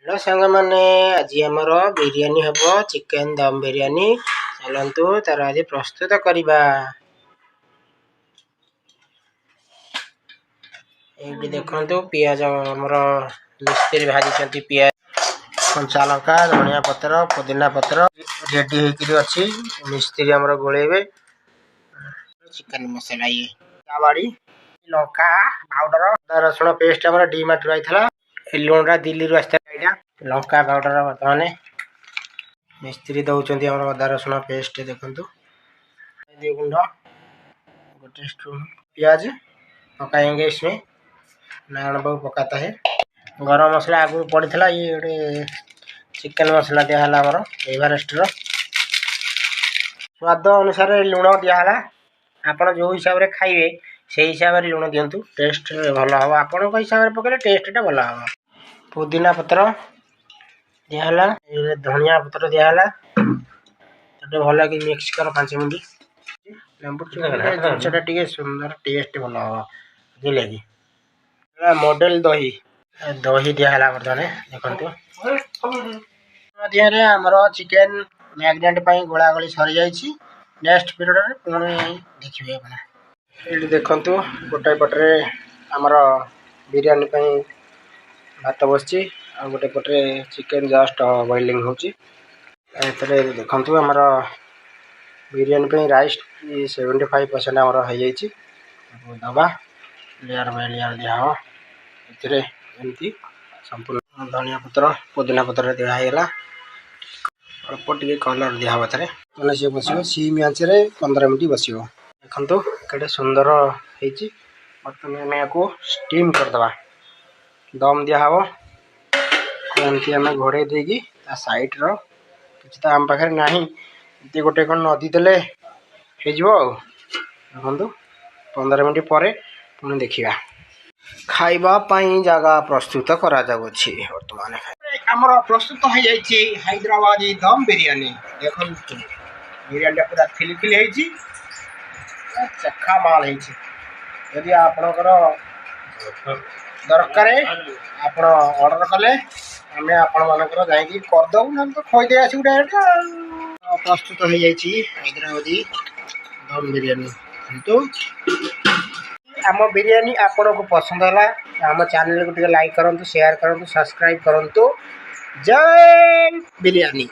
Hello सांग मैंने आज आमर बिरियानी हम चिकेन दम बिरियानी चलतु तार आज प्रस्तुत करवा। ये देखु पियाज आमर मिस्त्री भाजी पियाज कंचा लंका धनिया पत्र पुदीना पत्र रेडी होगी मिस्त्री आमर गोलेबे चिकेन मसला ये बाड़ी लंका पाउडर अदा रसुण पेस्ट आमर डीमार्ट रही लुणा दिल्ली आसता लंका पाउडर बर्तमान मिस्त्री दौरान अदा रसुण पेस्ट देखु गुंड गोटे स्पून प्याज पकाएंगे इसमें नारायण बाबू पकाता है। गरम मसला आगु पड़ा ये गोटे चिकेन मसला दिहला आमर एवरेस्ट स्वाद अनुसार लुण दिहला आपण जो हिसाब से खाइबे से हिसाब से लुण दिंतु टेस्ट भल हम आपण हिसाब से पकड़े टेस्ट भल हम। पुदीना पत्र दिहला धनिया पत्र दिहला भल कि मिक्स कर 5 मिनट लेंबू जिनसा टे सुंदर टेस्ट भल हम बुझे कि मॉडल दही दही दिहला बर्तमान देखते आमर चिकेन मैग्नेट गोला गोली सरी जाइए नेक्स्ट पीरियड पुणी देखिए ये देखु गोटे पटे आमर बिरियानी भात बस गोटे पटे चिकेन जस्ट बॉइलिंग होची देखु आमर बिरियानी राइस 75% आमर हो जाइए दबा लेयर बाय लेयर दिहा एमती संपूर्ण धनिया पत्र पुदीना पत्र दिहला अल्प टे कलर दिहा मैंने सी बस सीम आँच 15 मिनट बस देखु के सुंदर होती बर्तमान आम या स्टीम करदे दम दिहब एमती आम घोड़े देगी सैड कि तो आम पाखे ना गोटे कौन नदी देले हो देखु 15 मिनट पर पुणी देखा खाइबापी जगह प्रस्तुत करा जाउछि। वर्तमान आमर प्रस्तुत हो जाइए हैदराबादी दम बिरियानी देखो बिरियानी पूरा खिलखिली होती चखा माल होती आपणकर दरकार आपण ऑर्डर कले आम आपण मानकर जाकि करदे ना तो खोदे आस डायरेक्ट प्रस्तुत हो जाइए हैदराबादी दम बिरियानी किंतु आम बिरियानी आपण को पसंद है आम चैनल को लाइक करूँ शेयर करूँ सब्सक्राइब करूँ। जय बिरियानी।